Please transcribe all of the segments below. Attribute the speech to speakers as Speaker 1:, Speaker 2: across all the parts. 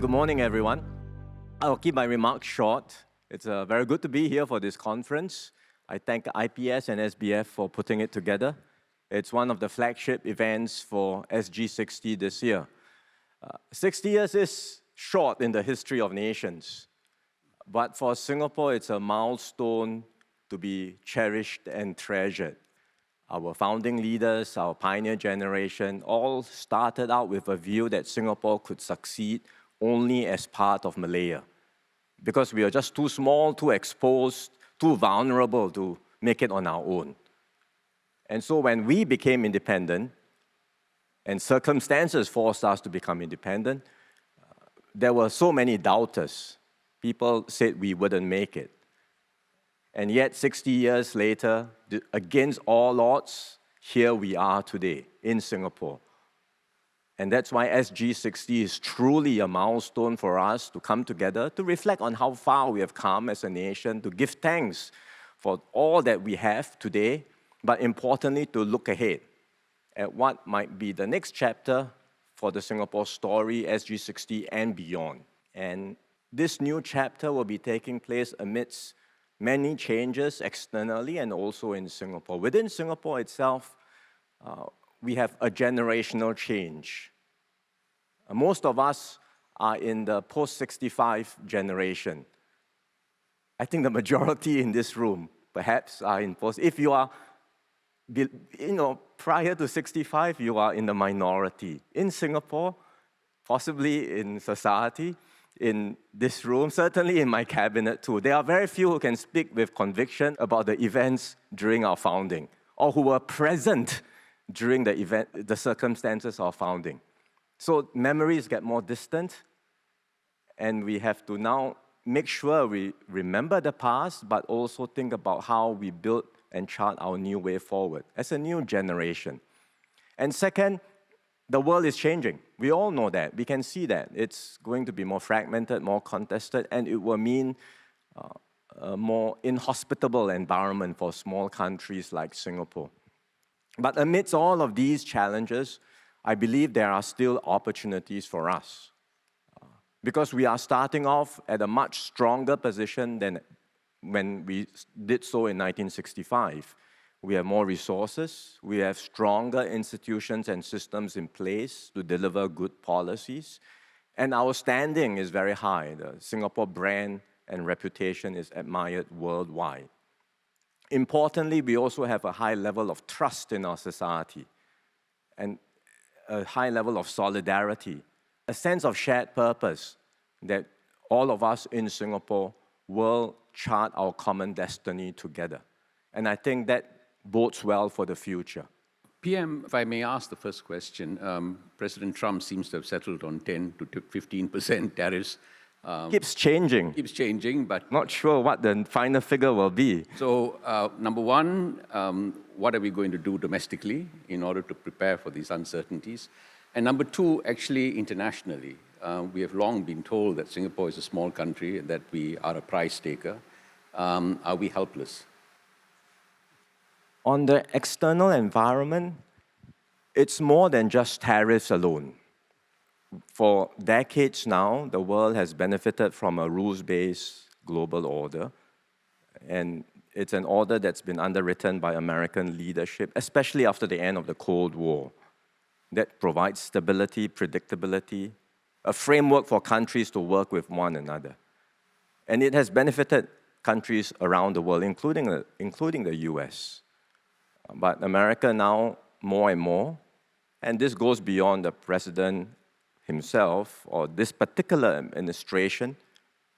Speaker 1: Good morning, everyone. I'll keep my remarks short. It's very good to be here for this conference. I thank IPS and SBF for putting it together. It's one of the flagship events for SG60 this year. 60 years is short in the history of nations, but for Singapore, it's a milestone to be cherished and treasured. Our founding leaders, our pioneer generation, all started out with a view that Singapore could succeed only as part of Malaya, because we are just too small, too exposed, too vulnerable to make it on our own. And so when we became independent, and circumstances forced us to become independent, there were so many doubters. People said we wouldn't make it. And yet, 60 years later, against all odds, here we are today in Singapore. And that's why SG60 is truly a milestone for us to come together, to reflect on how far we have come as a nation, to give thanks for all that we have today, but importantly, to look ahead at what might be the next chapter for the Singapore story, SG60 and beyond. And this new chapter will be taking place amidst many changes externally and also in Singapore. Within Singapore itself, we have a generational change. Most of us are in the post-65 generation. I think the majority in this room, perhaps, are in post. If you are, prior to 65, you are in the minority. In Singapore, possibly in society, in this room, certainly in my cabinet too. There are very few who can speak with conviction about the events during our founding, or who were present during the circumstances of founding. So memories get more distant, and we have to now make sure we remember the past, but also think about how we build and chart our new way forward as a new generation. And second, the world is changing. We all know that. We can see that. It's going to be more fragmented, more contested, and it will mean a more inhospitable environment for small countries like Singapore. But amidst all of these challenges, I believe there are still opportunities for us, because we are starting off at a much stronger position than when we did so in 1965. We have more resources, we have stronger institutions and systems in place to deliver good policies, and our standing is very high. The Singapore brand and reputation is admired worldwide. Importantly, we also have a high level of trust in our society and a high level of solidarity, a sense of shared purpose that all of us in Singapore will chart our common destiny together. And I think that bodes well for the future.
Speaker 2: PM, if I may ask the first question, President Trump seems to have settled on 10 to 15% tariffs.
Speaker 1: Keeps changing.
Speaker 2: Keeps changing, but...
Speaker 1: Not sure what the final figure will be.
Speaker 2: So, number one, what are we going to do domestically in order to prepare for these uncertainties? And number two, actually internationally. We have long been told that Singapore is a small country and that we are a price taker. Are we helpless?
Speaker 1: On the external environment, it's more than just tariffs alone. For decades now, the world has benefited from a rules-based global order, and it's an order that's been underwritten by American leadership, especially after the end of the Cold War, that provides stability, predictability, a framework for countries to work with one another. And it has benefited countries around the world, including the US. But America now, more and more, and this goes beyond the president himself or this particular administration,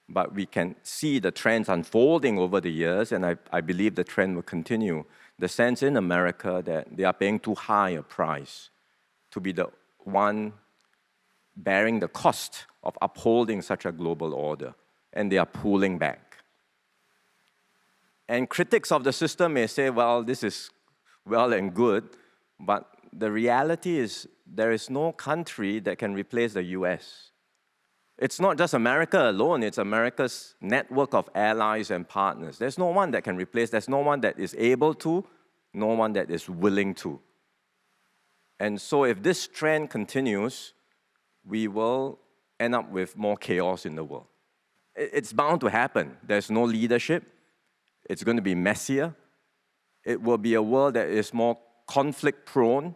Speaker 1: but we can see the trends unfolding over the years, and I believe the trend will continue. The sense in America that they are paying too high a price to be the one bearing the cost of upholding such a global order, and they are pulling back. And critics of the system may say, well, this is well and good, but the reality is there is no country that can replace the US. It's not just America alone, it's America's network of allies and partners. There's no one that can replace, there's no one that is able to, no one that is willing to. And so if this trend continues, we will end up with more chaos in the world. It's bound to happen. There's no leadership. It's going to be messier. It will be a world that is more conflict-prone,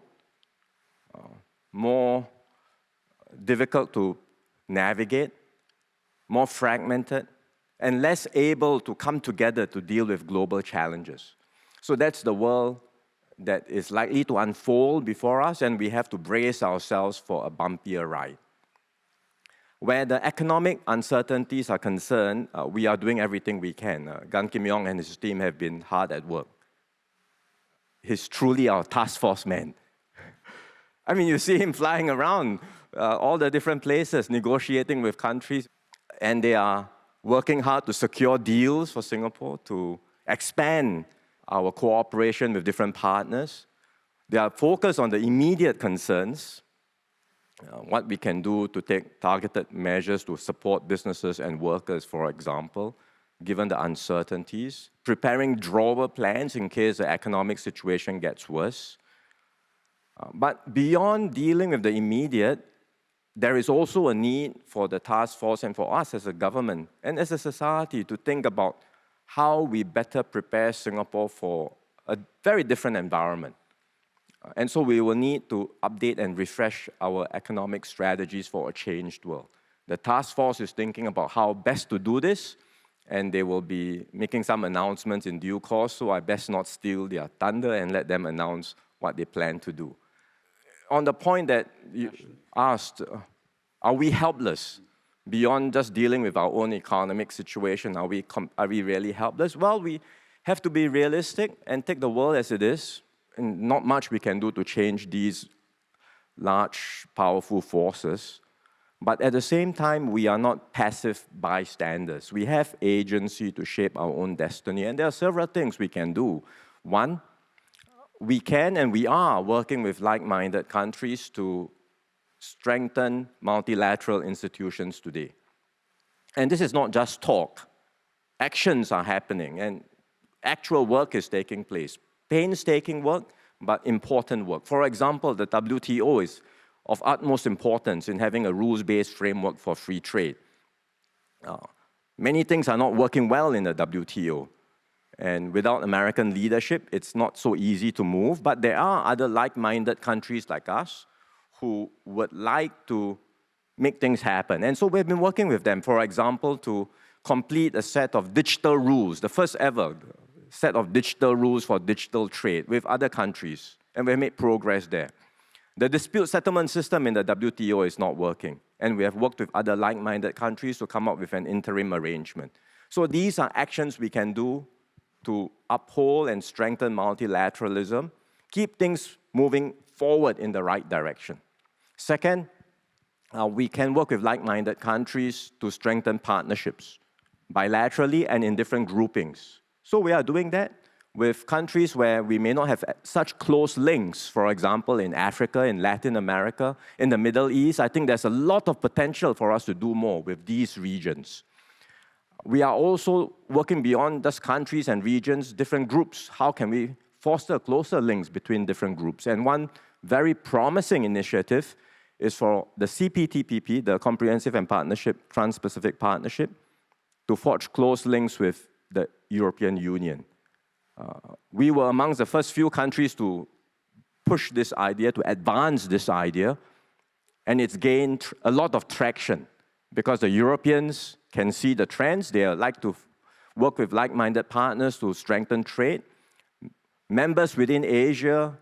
Speaker 1: more difficult to navigate, more fragmented, and less able to come together to deal with global challenges. So that's the world that is likely to unfold before us, and we have to brace ourselves for a bumpier ride. Where the economic uncertainties are concerned, we are doing everything we can. Gan Kim Yong and his team have been hard at work. He's truly our task force man. I mean, you see him flying around all the different places, negotiating with countries, and they are working hard to secure deals for Singapore, to expand our cooperation with different partners. They are focused on the immediate concerns, what we can do to take targeted measures to support businesses and workers, for example, given the uncertainties, preparing drawer plans in case the economic situation gets worse. But beyond dealing with the immediate, there is also a need for the task force and for us as a government and as a society to think about how we better prepare Singapore for a very different environment. And so we will need to update and refresh our economic strategies for a changed world. The task force is thinking about how best to do this, and they will be making some announcements in due course, so I best not steal their thunder and let them announce what they plan to do. On the point that you asked, are we helpless? Beyond just dealing with our own economic situation, are we really helpless? Well, we have to be realistic and take the world as it is. And not much we can do to change these large, powerful forces. But at the same time, we are not passive bystanders. We have agency to shape our own destiny, and there are several things we can do. One, we can and we are working with like-minded countries to strengthen multilateral institutions today. And this is not just talk. Actions are happening, and actual work is taking place. Painstaking work, but important work. For example, the WTO is of utmost importance in having a rules-based framework for free trade. Many things are not working well in the WTO, and without American leadership, it's not so easy to move, but there are other like-minded countries like us who would like to make things happen. And so we've been working with them, for example, to complete a set of digital rules, the first ever set of digital rules for digital trade with other countries, and we've made progress there. The dispute settlement system in the WTO is not working, and we have worked with other like-minded countries to come up with an interim arrangement. So these are actions we can do to uphold and strengthen multilateralism, keep things moving forward in the right direction. Second, we can work with like-minded countries to strengthen partnerships, bilaterally and in different groupings. So we are doing that with countries where we may not have such close links, for example, in Africa, in Latin America, in the Middle East. I think there's a lot of potential for us to do more with these regions. We are also working beyond just countries and regions, different groups. How can we foster closer links between different groups? And one very promising initiative is for the CPTPP, the Comprehensive and Partnership, Trans-Pacific Partnership, to forge close links with the European Union. We were amongst the first few countries to push this idea, to advance this idea, and it's gained a lot of traction because the Europeans can see the trends. They like to work with like-minded partners to strengthen trade. Members within Asia,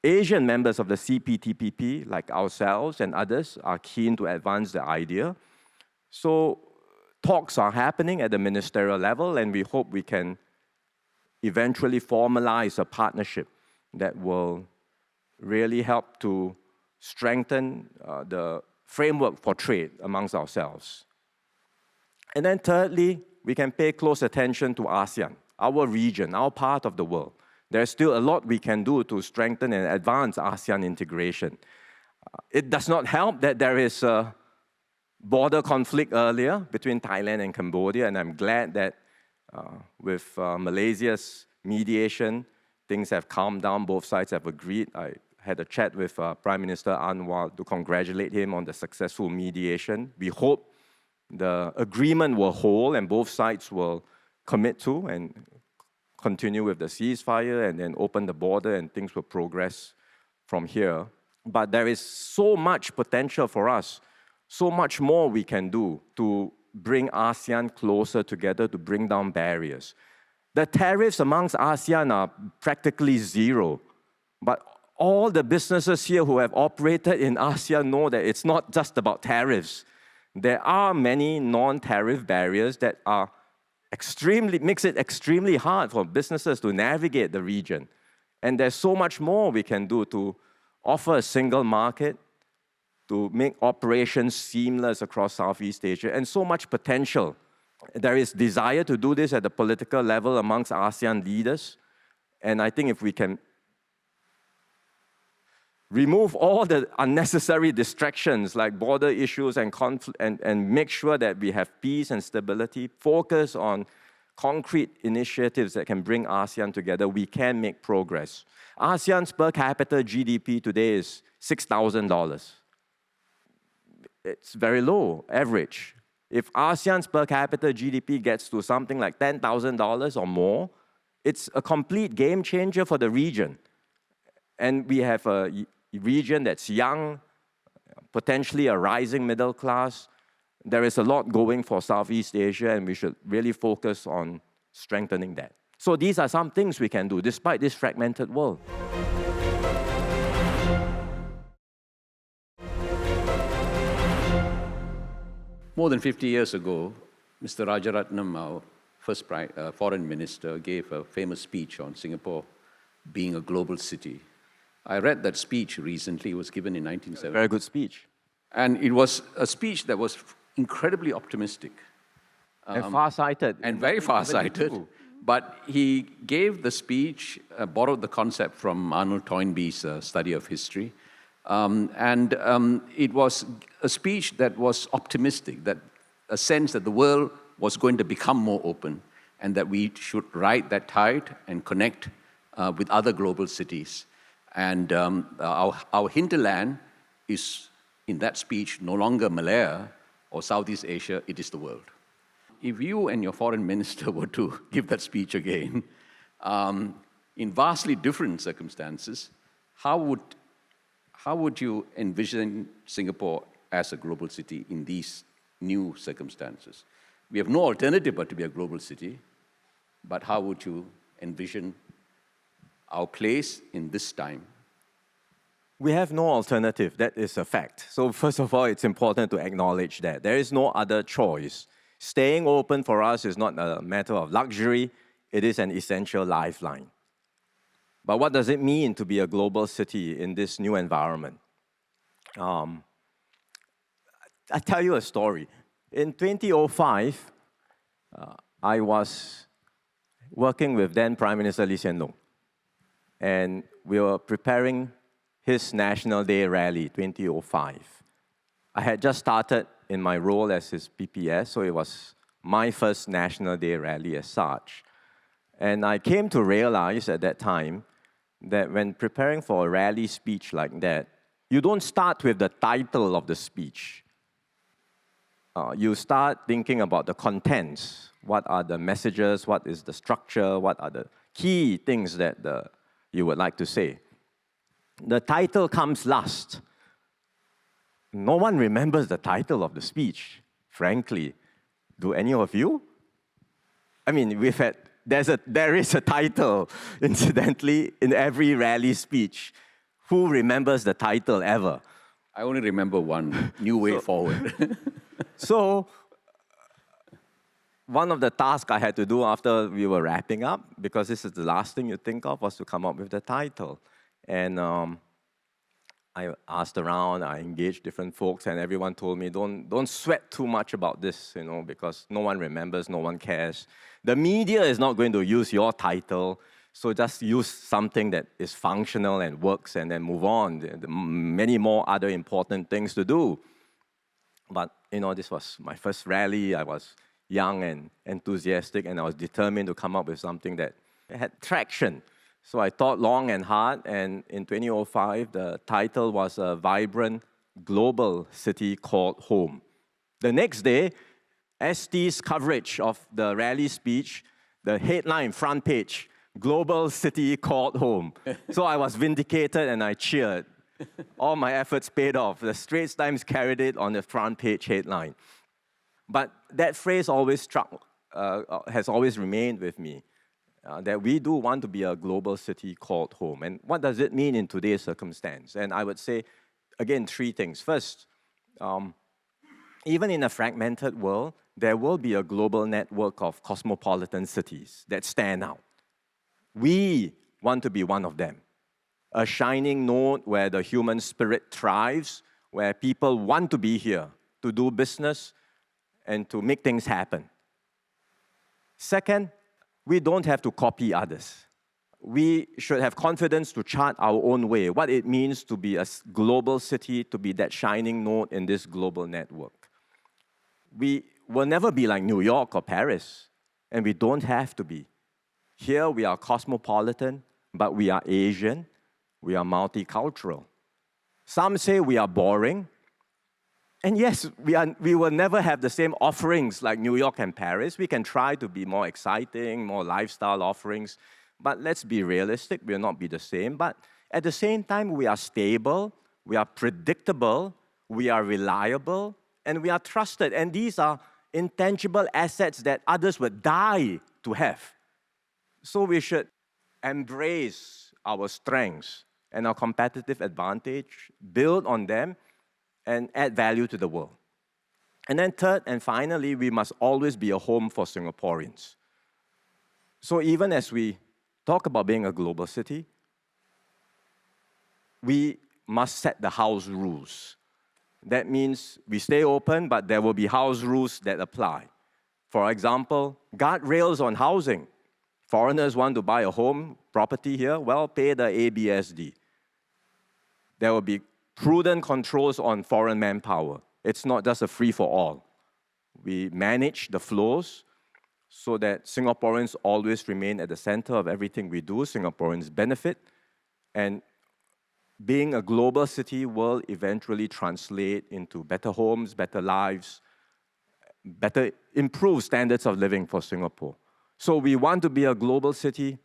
Speaker 1: Asian members of the CPTPP, like ourselves and others, are keen to advance the idea. So talks are happening at the ministerial level, and we hope we can eventually formalize a partnership that will really help to strengthen the framework for trade amongst ourselves. And then thirdly, we can pay close attention to ASEAN, our region, our part of the world. There's still a lot we can do to strengthen and advance ASEAN integration. It does not help that there is a border conflict earlier between Thailand and Cambodia, and I'm glad that with Malaysia's mediation, things have calmed down, both sides have agreed. I had a chat with Prime Minister Anwar to congratulate him on the successful mediation. We hope the agreement will hold and both sides will commit to and continue with the ceasefire and then open the border and things will progress from here. But there is so much potential for us, so much more we can do to bring ASEAN closer together, to bring down barriers. The tariffs amongst ASEAN are practically zero, but all the businesses here who have operated in ASEAN know that it's not just about tariffs. There are many non-tariff barriers that are makes it extremely hard for businesses to navigate the region. And there's so much more we can do to offer a single market, to make operations seamless across Southeast Asia, and so much potential. There is desire to do this at the political level amongst ASEAN leaders. And I think if we can remove all the unnecessary distractions like border issues and conflict, and make sure that we have peace and stability, focus on concrete initiatives that can bring ASEAN together, we can make progress. ASEAN's per capita GDP today is $6,000. It's very low, average. If ASEAN's per capita GDP gets to something like $10,000 or more, it's a complete game changer for the region. And we have a region that's young, potentially a rising middle class. There is a lot going for Southeast Asia, and we should really focus on strengthening that. So these are some things we can do despite this fragmented world.
Speaker 2: More than 50 years ago, Mr. Rajaratnam, our first foreign minister, gave a famous speech on Singapore being a global city. I read that speech recently. It was given in 1970.
Speaker 1: Very good speech.
Speaker 2: And it was a speech that was incredibly optimistic.
Speaker 1: And far-sighted.
Speaker 2: And very far-sighted. But he gave the speech, borrowed the concept from Arnold Toynbee's study of history. It was a speech that was optimistic, that a sense that the world was going to become more open and that we should ride that tide and connect with other global cities. And our hinterland is, in that speech, no longer Malaya or Southeast Asia, it is the world. If you and your foreign minister were to give that speech again, in vastly different circumstances, how would you envision Singapore as a global city in these new circumstances? We have no alternative but to be a global city, but how would you envision our place in this time?
Speaker 1: We have no alternative, that is a fact. So first of all, it's important to acknowledge that. There is no other choice. Staying open for us is not a matter of luxury, it is an essential lifeline. But what does it mean to be a global city in this new environment? I'll tell you a story. In 2005, I was working with then Prime Minister Lee Hsien Loong, and we were preparing his National Day rally, 2005. I had just started in my role as his PPS, so it was my first National Day rally as such. And I came to realize at that time that when preparing for a rally speech like that, you don't start with the title of the speech. You start thinking about the contents. What are the messages? What is the structure? What are the key things that you would like to say? The title comes last. No one remembers the title of the speech, frankly. Do any of you? I mean, there is a title, incidentally, in every rally speech. Who remembers the title ever?
Speaker 2: I only remember one, New Way Forward.
Speaker 1: So, one of the tasks I had to do after we were wrapping up, because this is the last thing you think of, was to come up with the title. And I asked around, I engaged different folks, and everyone told me, don't sweat too much about this, because no one remembers, no one cares. The media is not going to use your title, so just use something that is functional and works and then move on. There are many more other important things to do. But, this was my first rally. I was young and enthusiastic, and I was determined to come up with something that had traction, So I thought long and hard, and in 2005, the title was a vibrant global city called home. The next day, ST's coverage of the rally speech, the headline, front page, global city called home. So I was vindicated and I cheered. All my efforts paid off. The Straits Times carried it on the front page headline. But that phrase always has always remained with me, that we do want to be a global city called home. And what does it mean in today's circumstance? And I would say, again, three things. First, even in a fragmented world, there will be a global network of cosmopolitan cities that stand out. We want to be one of them. A shining node where the human spirit thrives, where people want to be here to do business and to make things happen. Second, we don't have to copy others. We should have confidence to chart our own way, what it means to be a global city, to be that shining node in this global network. We will never be like New York or Paris, and we don't have to be. Here we are cosmopolitan, but we are Asian, we are multicultural. Some say we are boring, and yes, we will never have the same offerings like New York and Paris. We can try to be more exciting, more lifestyle offerings, but let's be realistic, we will not be the same. But at the same time, we are stable, we are predictable, we are reliable, and we are trusted. And these are intangible assets that others would die to have. So we should embrace our strengths and our competitive advantage, build on them, and add value to the world. And then third and finally, we must always be a home for Singaporeans. So even as we talk about being a global city, we must set the house rules. That means we stay open, but there will be house rules that apply. For example, guardrails on housing. Foreigners want to buy a home property here, well, pay the ABSD. There will be prudent controls on foreign manpower. It's not just a free-for-all. We manage the flows so that Singaporeans always remain at the center of everything we do. Singaporeans benefit, and being a global city will eventually translate into better homes, better lives, better improved standards of living for Singapore. So we want to be a global city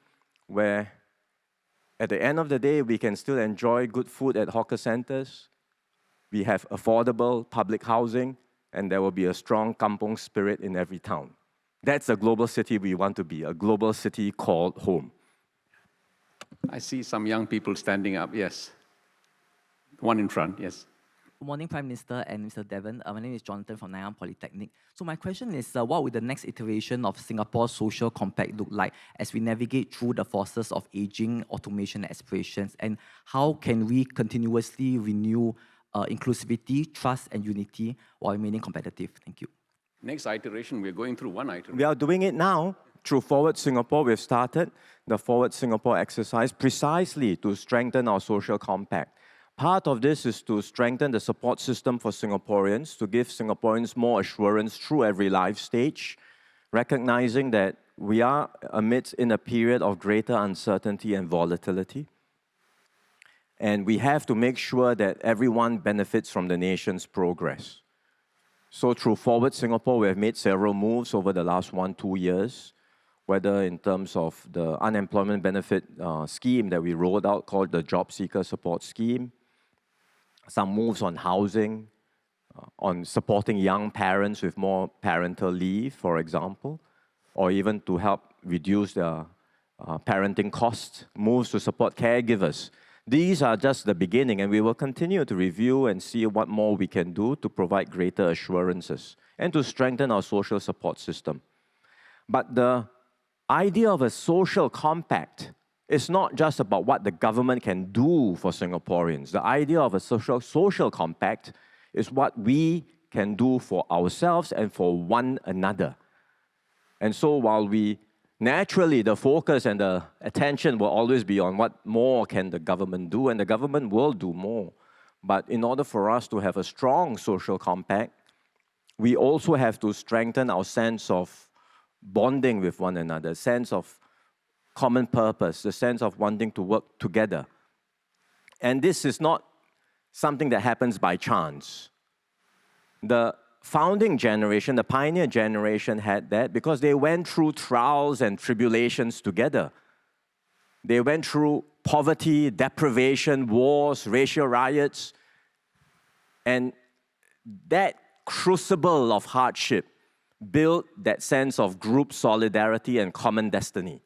Speaker 1: where at the end of the day, we can still enjoy good food at hawker centers. We have affordable public housing, and there will be a strong kampong spirit in every town. That's a global city we want to be, a global city called home.
Speaker 2: I see some young people standing up, yes. One in front, yes.
Speaker 3: Good morning, Prime Minister and Mr. Devon. My name is Jonathan from Nanyang Polytechnic. So my question is, what will the next iteration of Singapore's social compact look like as we navigate through the forces of aging, automation, and aspirations? And how can we continuously renew inclusivity, trust, and unity while remaining competitive? Thank you.
Speaker 2: Next iteration, we're going through one iteration.
Speaker 1: We are doing it now. Through Forward Singapore, we've started the Forward Singapore exercise precisely to strengthen our social compact. Part of this is to strengthen the support system for Singaporeans, to give Singaporeans more assurance through every life stage, recognizing that we are in a period of greater uncertainty and volatility. And we have to make sure that everyone benefits from the nation's progress. So through Forward Singapore, we have made several moves over the last 1-2 years, whether in terms of the unemployment benefit scheme that we rolled out called the Job Seeker Support Scheme, some moves on housing, on supporting young parents with more parental leave, for example, or even to help reduce their parenting costs, moves to support caregivers. These are just the beginning, and we will continue to review and see what more we can do to provide greater assurances and to strengthen our social support system. But the idea of a social compact is not just about what the government can do for Singaporeans. The idea of a social compact is what we can do for ourselves and for one another. And so while naturally the focus and the attention will always be on what more can the government do, and the government will do more. But in order for us to have a strong social compact, we also have to strengthen our sense of bonding with one another, sense of common purpose, the sense of wanting to work together. And this is not something that happens by chance. The founding generation, the pioneer generation had that because they went through trials and tribulations together. They went through poverty, deprivation, wars, racial riots, and that crucible of hardship built that sense of group solidarity and common destiny.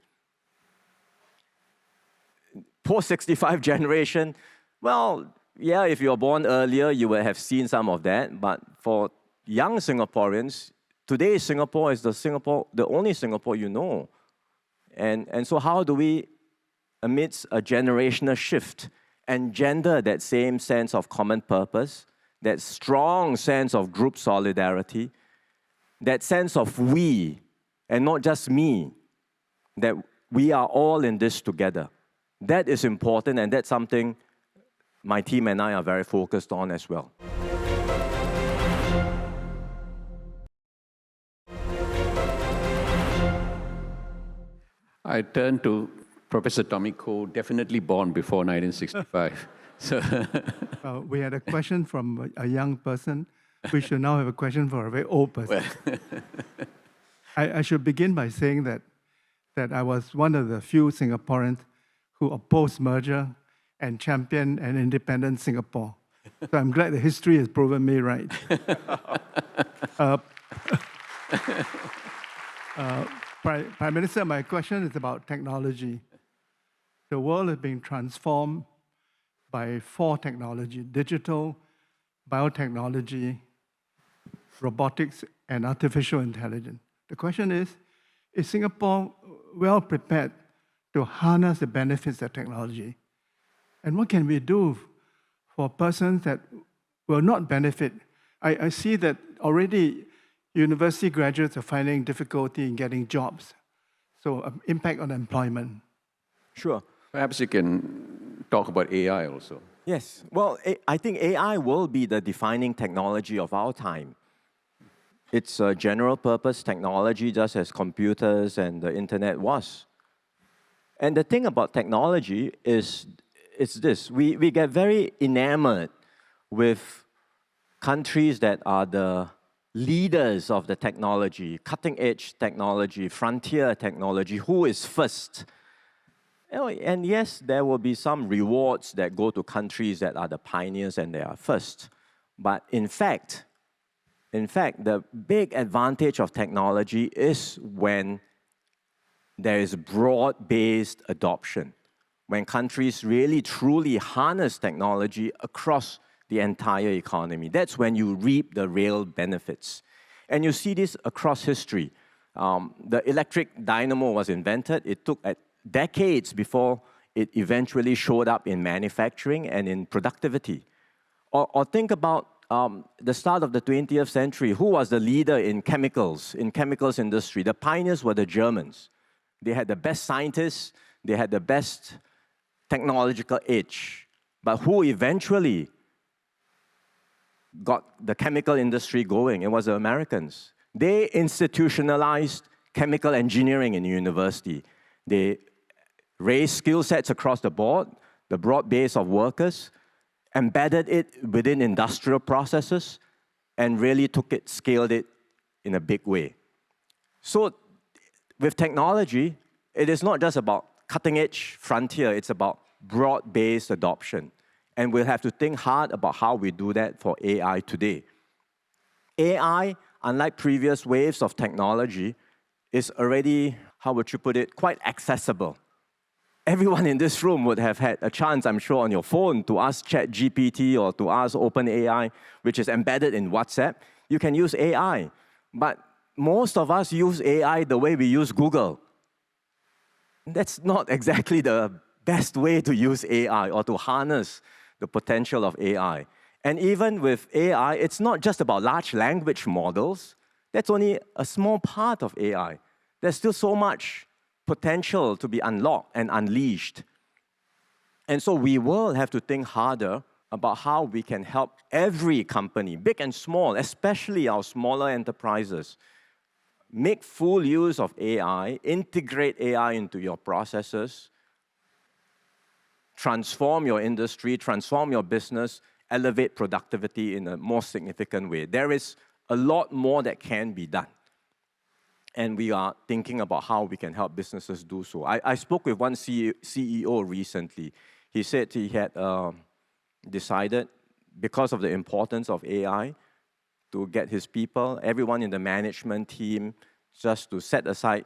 Speaker 1: Post-65 generation, well, yeah, if you were born earlier, you would have seen some of that, but for young Singaporeans, today Singapore is the only Singapore you know. And so how do we, amidst a generational shift, engender that same sense of common purpose, that strong sense of group solidarity, that sense of we, and not just me, that we are all in this together. That is important, and that's something my team and I are very focused on as well.
Speaker 2: I turn to Professor Tommy Koh, definitely born before 1965. So
Speaker 4: we had a question from a young person. We should now have a question for a very old person.
Speaker 2: well,
Speaker 4: I should begin by saying that I was one of the few Singaporeans who opposed merger and championed an independent Singapore. So I'm glad the history has proven me right. Prime Minister, my question is about technology. The world is being transformed by 4 technologies: digital, biotechnology, robotics, and artificial intelligence. The question is Singapore well prepared to harness the benefits of technology? And what can we do for persons that will not benefit? I see that already university graduates are finding difficulty in getting jobs. So impact on employment.
Speaker 1: Sure.
Speaker 2: perhaps you can talk about AI also.
Speaker 1: Yes. Well, I think AI will be the defining technology of our time. It's a general purpose technology, just as computers and the internet was. And the thing about technology is this. We get very enamored with countries that are the leaders of the technology, cutting-edge technology, frontier technology, who is first. You know, and yes, there will be some rewards that go to countries that are the pioneers and they are first. But in fact, the big advantage of technology is when there is broad-based adoption, when countries really truly harness technology across the entire economy. That's when you reap the real benefits. And you see this across history. The electric dynamo was invented. It took decades before it eventually showed up in manufacturing and in productivity. Or think about the start of the 20th century. Who was the leader in chemicals industry? The pioneers were the Germans. They had the best scientists. They had the best technological edge. But who eventually got the chemical industry going? It was the Americans. They institutionalized chemical engineering in university. They raised skill sets across the board, the broad base of workers, embedded it within industrial processes, and really scaled it in a big way. So with technology, it is not just about cutting-edge frontier, it's about broad-based adoption. And we'll have to think hard about how we do that for AI today. AI, unlike previous waves of technology, is already, how would you put it, quite accessible. Everyone in this room would have had a chance, I'm sure, on your phone to ask ChatGPT or to ask OpenAI, which is embedded in WhatsApp. You can use AI. But most of us use AI the way we use Google. That's not exactly the best way to use AI or to harness the potential of AI. And even with AI, it's not just about large language models. That's only a small part of AI. There's still so much potential to be unlocked and unleashed. And so we will have to think harder about how we can help every company, big and small, especially our smaller enterprises, make full use of AI, integrate AI into your processes, transform your industry, transform your business, elevate productivity in a more significant way. There is a lot more that can be done. And we are thinking about how we can help businesses do so. I spoke with one CEO recently. He said he had decided, because of the importance of AI, to get his people, everyone in the management team, just to set aside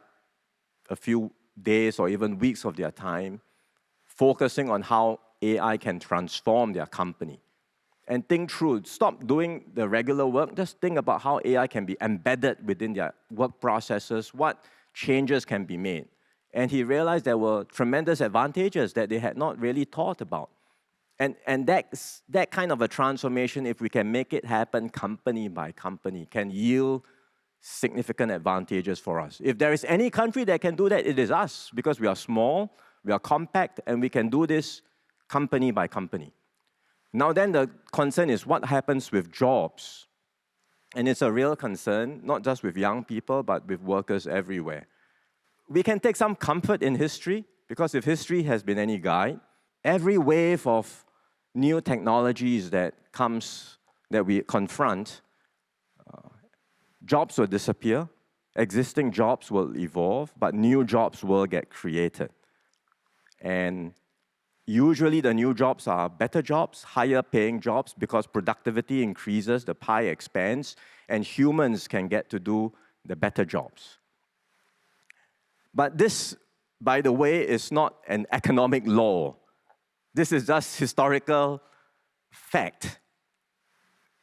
Speaker 1: a few days or even weeks of their time, focusing on how AI can transform their company. And think through, stop doing the regular work, just think about how AI can be embedded within their work processes, what changes can be made. And he realized there were tremendous advantages that they had not really thought about. And that kind of a transformation, if we can make it happen company by company, can yield significant advantages for us. If there is any country that can do that, it is us, because we are small, we are compact, and we can do this company by company. Now then, the concern is what happens with jobs. And it's a real concern, not just with young people, but with workers everywhere. We can take some comfort in history, because if history has been any guide, every wave of new technologies that we confront, jobs will disappear, existing jobs will evolve, but new jobs will get created. And usually the new jobs are better jobs, higher paying jobs, because productivity increases, the pie expands, and humans can get to do the better jobs. But this, by the way, is not an economic law. This is just historical fact.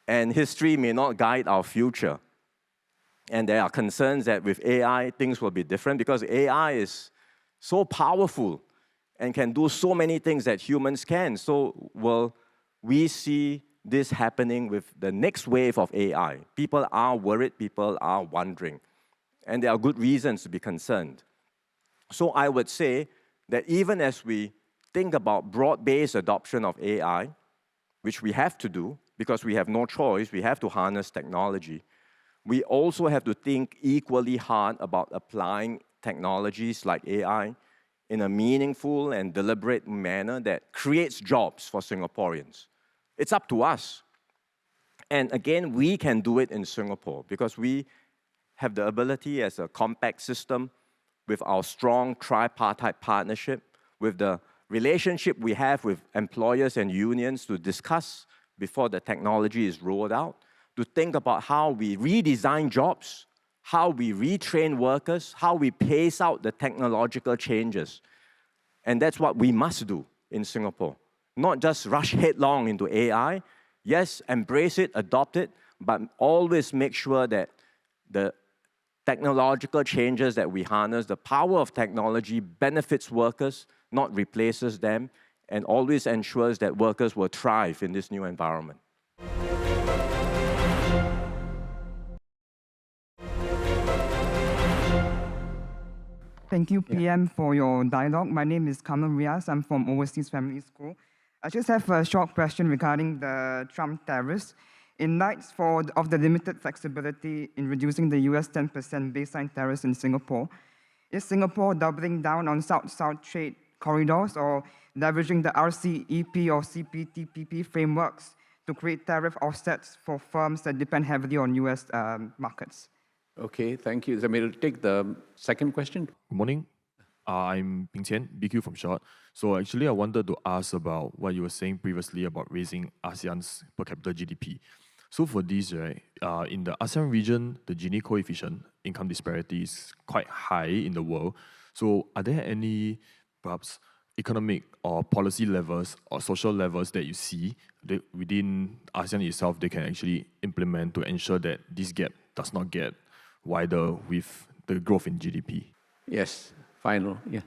Speaker 1: And history may not guide our future. And there are concerns that with AI, things will be different, because AI is so powerful and can do so many things that humans can. So will we see this happening with the next wave of AI? People are worried, people are wondering. And there are good reasons to be concerned. So I would say that even as we think about broad-based adoption of AI, which we have to do, because we have no choice, we have to harness technology, we also have to think equally hard about applying technologies like AI in a meaningful and deliberate manner that creates jobs for Singaporeans. It's up to us. And again, we can do it in Singapore because we have the ability as a compact system with our strong tripartite partnership, with the relationship we have with employers and unions to discuss before the technology is rolled out, to think about how we redesign jobs, how we retrain workers, how we pace out the technological changes. And that's what we must do in Singapore. Not just rush headlong into AI. Yes, embrace it, adopt it, but always make sure that the technological changes that we harness, the power of technology benefits workers, not replaces them, and always ensures that workers will thrive in this new environment.
Speaker 5: Thank you, PM, for your dialogue. My name is Kamal Riaz. I'm from Overseas Family School. I just have a short question regarding the Trump tariffs. In light of the limited flexibility in reducing the US 10% baseline tariffs in Singapore, is Singapore doubling down on South-South trade corridors or leveraging the RCEP or CPTPP frameworks to create tariff offsets for firms that depend heavily on US markets?
Speaker 2: Okay, thank you. Zamir, take the second question.
Speaker 6: Good morning. I'm Ping Qian, BQ from Short. So actually, I wanted to ask about what you were saying previously about raising ASEAN's per capita GDP. So for this, right, in the ASEAN region, the Gini coefficient, income disparity is quite high in the world. So are there any, perhaps, economic or policy levels or social levels that you see that within ASEAN itself they can actually implement to ensure that this gap does not get wider with the growth in GDP?
Speaker 2: Yes, final, yeah.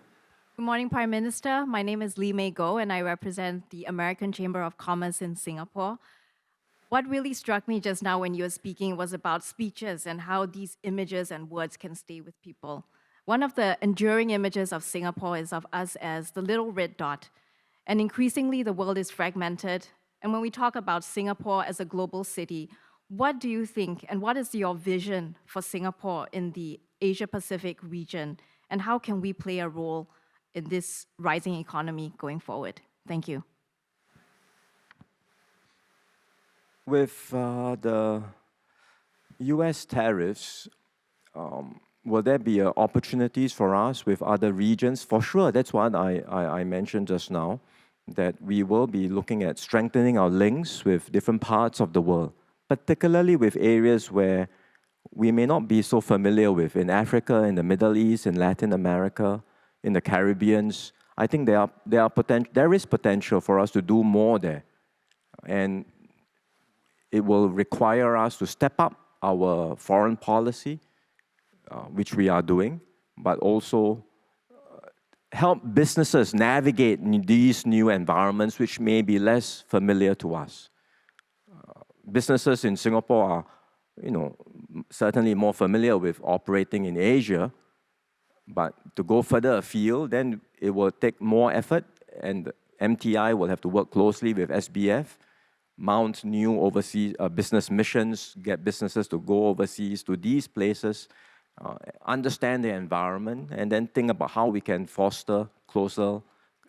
Speaker 7: Good morning, Prime Minister. My name is Lee Mei Goh, and I represent the American Chamber of Commerce in Singapore. What really struck me just now when you were speaking was about speeches and how these images and words can stay with people. One of the enduring images of Singapore is of us as the little red dot. And increasingly, the world is fragmented. And when we talk about Singapore as a global city, what do you think and what is your vision for Singapore in the Asia-Pacific region, and how can we play a role in this rising economy going forward? Thank you.
Speaker 1: With the US tariffs, will there be opportunities for us with other regions? For sure, that's what I mentioned just now, that we will be looking at strengthening our links with different parts of the world, particularly with areas where we may not be so familiar with, in Africa, in the Middle East, in Latin America, in the Caribbean. I think there is potential for us to do more there. And it will require us to step up our foreign policy, which we are doing, but also help businesses navigate these new environments which may be less familiar to us. Businesses in Singapore are, certainly more familiar with operating in Asia, but to go further afield, then it will take more effort, and MTI will have to work closely with SBF, mount new overseas business missions, get businesses to go overseas to these places, understand the environment, and then think about how we can foster closer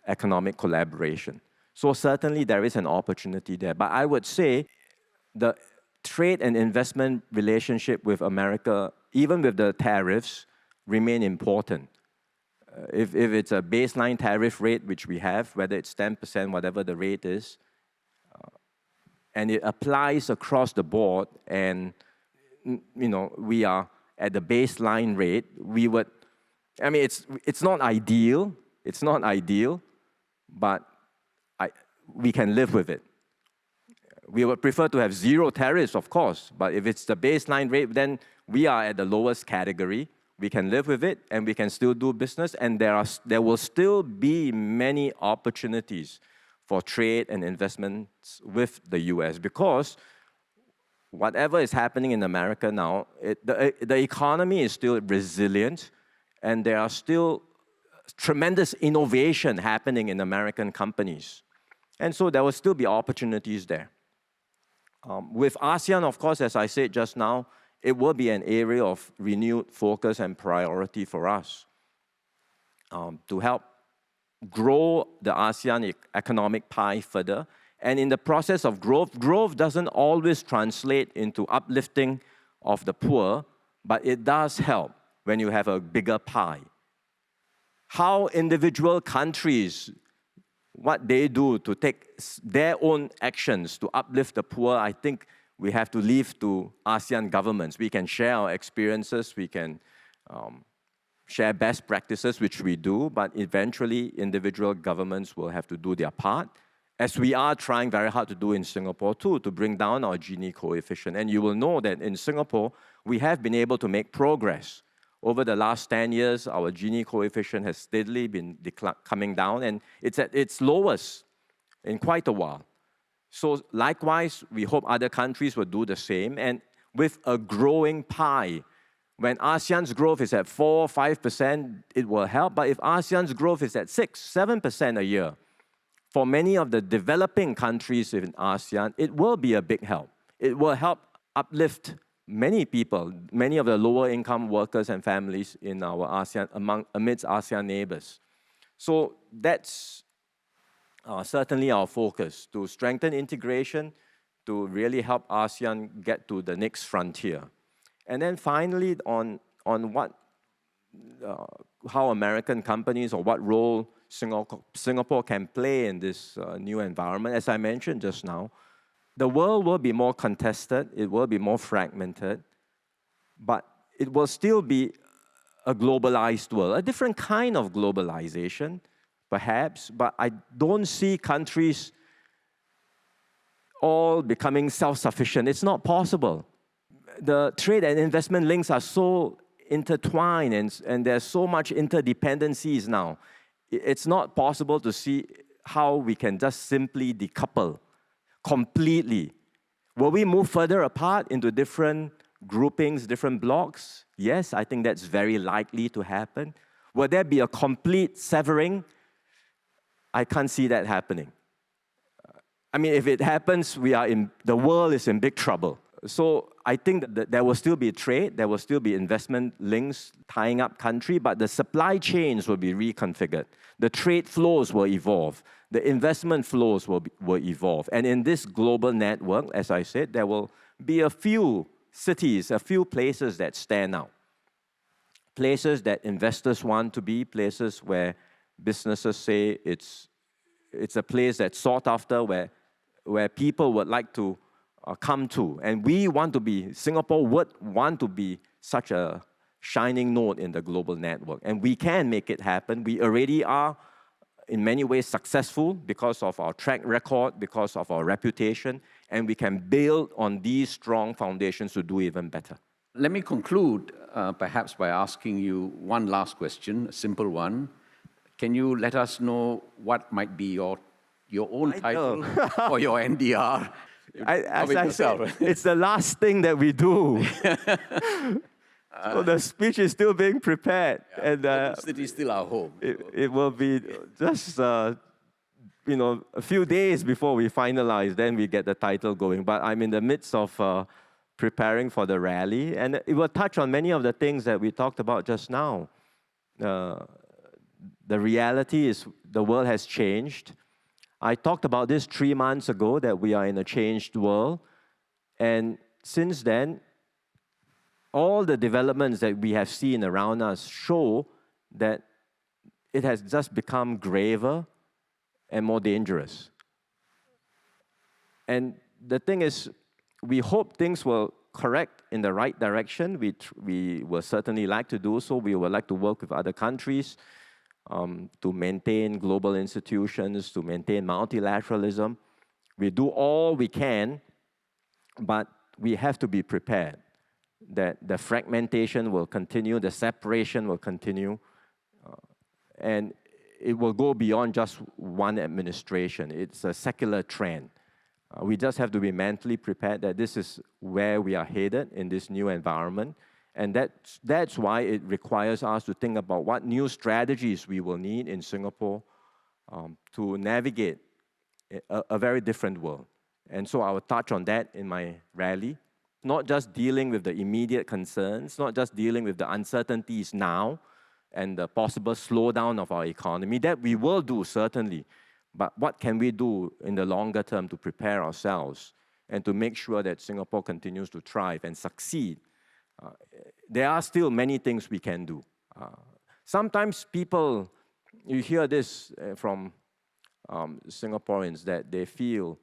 Speaker 1: economic collaboration. So certainly there is an opportunity there. But I would say the trade and investment relationship with America, even with the tariffs, remain important. If it's a baseline tariff rate, which we have, whether it's 10%, whatever the rate is, and it applies across the board, and we are at the baseline rate, we would, it's not ideal, but we can live with it. We would prefer to have zero tariffs, of course, but if it's the baseline rate, then we are at the lowest category. We can live with it, and we can still do business, and there will still be many opportunities for trade and investments with the US, because whatever is happening in America now, the economy is still resilient, and there are still tremendous innovation happening in American companies. And so there will still be opportunities there. With ASEAN, of course, as I said just now, it will be an area of renewed focus and priority for us to help grow the ASEAN economic pie further. And in the process of growth doesn't always translate into uplifting of the poor, but it does help when you have a bigger pie. How individual countries, what they do to take their own actions to uplift the poor, I think we have to leave to ASEAN governments. We can share our experiences, we can share best practices, which we do, but eventually individual governments will have to do their part, as we are trying very hard to do in Singapore too, to bring down our Gini coefficient. And you will know that in Singapore, we have been able to make progress. Over the last 10 years, our Gini coefficient has steadily been coming down, and it's at its lowest in quite a while. So likewise, we hope other countries will do the same. And with a growing pie, when ASEAN's growth is at 4, 5%, it will help. But if ASEAN's growth is at 6, 7% a year, for many of the developing countries in ASEAN, it will be a big help. It will help uplift many people, many of the lower income workers and families in our ASEAN, amidst ASEAN neighbors. So that's certainly our focus, to strengthen integration, to really help ASEAN get to the next frontier. And then finally, on how American companies, or what role Singapore can play in this new environment. As I mentioned just now, the world will be more contested, it will be more fragmented, but it will still be a globalized world, a different kind of globalization, perhaps, but I don't see countries all becoming self-sufficient. It's not possible. The trade and investment links are so intertwined, and there's so much interdependencies now. It's not possible to see how we can just simply decouple completely. Will we move further apart into different groupings, different blocks? Yes, I think that's very likely to happen. Will there be a complete severing? I can't see that happening. If it happens, the world is in big trouble. So I think that there will still be trade, there will still be investment links tying up country, but the supply chains will be reconfigured. The trade flows will evolve. The investment flows will evolve. And in this global network, as I said, there will be a few cities, a few places that stand out. Places that investors want to be, places where businesses say it's a place that's sought after, where people would like to come to. And we want to be, Singapore would want to be such a shining node in the global network. And we can make it happen. We already are, in many ways, successful because of our track record, because of our reputation, and we can build on these strong foundations to do even better.
Speaker 2: Let me conclude perhaps by asking you one last question, a simple one. Can you let us know what might be your own title or your NDR?
Speaker 1: As I said, it's the last thing that we do. So the speech is still being prepared.
Speaker 2: Yeah,
Speaker 1: and
Speaker 2: the city is still our home.
Speaker 1: It will be just a few days before we finalize, then we get the title going. But I'm in the midst of preparing for the rally, and it will touch on many of the things that we talked about just now. The reality is the world has changed. I talked about this 3 months ago, that we are in a changed world. And since then, all the developments that we have seen around us show that it has just become graver and more dangerous. And the thing is, we hope things will correct in the right direction. We will certainly like to do so. We would like to work with other countries to maintain global institutions, to maintain multilateralism. We do all we can, but we have to be prepared that the fragmentation will continue, the separation will continue, and it will go beyond just one administration. It's a secular trend. We just have to be mentally prepared that this is where we are headed in this new environment. And that's why it requires us to think about what new strategies we will need in Singapore to navigate a very different world. And so I will touch on that in my rally, not just dealing with the immediate concerns, not just dealing with the uncertainties now and the possible slowdown of our economy. That we will do, certainly. But what can we do in the longer term to prepare ourselves and to make sure that Singapore continues to thrive and succeed? There are still many things we can do. Sometimes people, you hear this from Singaporeans, that they feel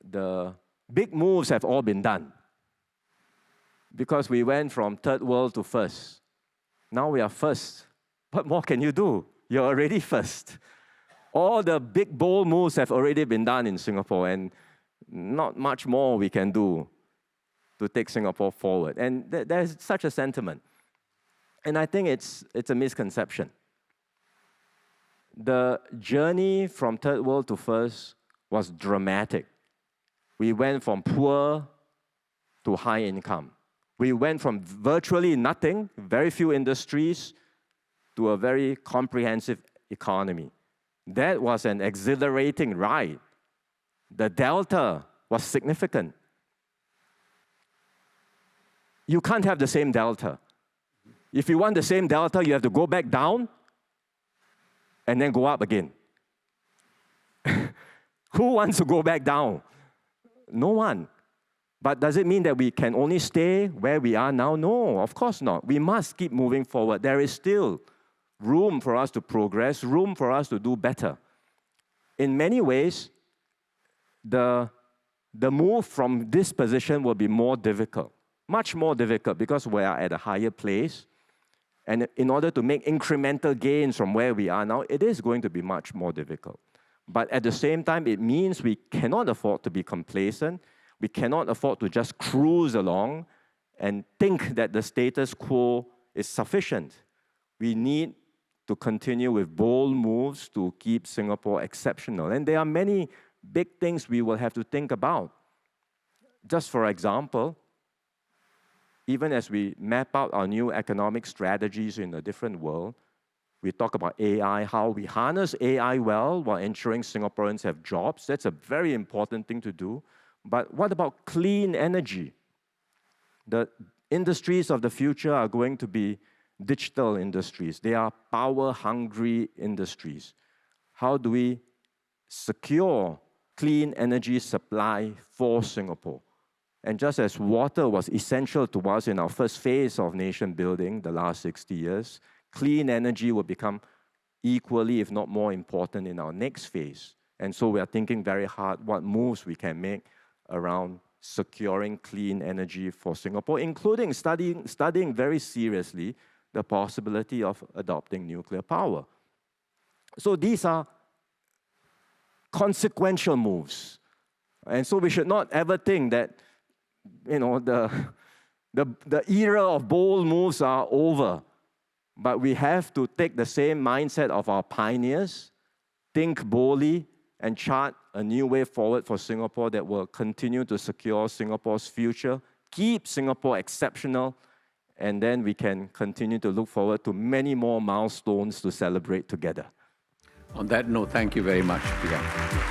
Speaker 1: the big moves have all been done because we went from third world to first. Now we are first. What more can you do? You're already first. All the big, bold moves have already been done in Singapore, and not much more we can do to take Singapore forward. And there's such a sentiment. And I think it's a misconception. The journey from third world to first was dramatic. We went from poor to high income. We went from virtually nothing, very few industries, to a very comprehensive economy. That was an exhilarating ride. The delta was significant. You can't have the same delta. If you want the same delta, you have to go back down and then go up again. Who wants to go back down? No one. But does it mean that we can only stay where we are now? No, of course not. We must keep moving forward. There is still room for us to progress, room for us to do better. In many ways, the move from this position will be more difficult, much more difficult, because we are at a higher place. And in order to make incremental gains from where we are now, it is going to be much more difficult. But at the same time, it means we cannot afford to be complacent. We cannot afford to just cruise along and think that the status quo is sufficient. We need to continue with bold moves to keep Singapore exceptional. And there are many big things we will have to think about. Just for example, even as we map out our new economic strategies in a different world, we talk about AI, how we harness AI well while ensuring Singaporeans have jobs. That's a very important thing to do. But what about clean energy? The industries of the future are going to be digital industries. They are power-hungry industries. How do we secure clean energy supply for Singapore? And just as water was essential to us in our first phase of nation building the last 60 years, clean energy will become equally, if not more important in our next phase. And so we are thinking very hard what moves we can make around securing clean energy for Singapore, including studying very seriously the possibility of adopting nuclear power. So these are consequential moves. And so we should not ever think that, you know, the era of bold moves are over. But we have to take the same mindset of our pioneers, think boldly, and chart a new way forward for Singapore that will continue to secure Singapore's future, keep Singapore exceptional, and then we can continue to look forward to many more milestones to celebrate together.
Speaker 2: On that note, thank you very much, Priya.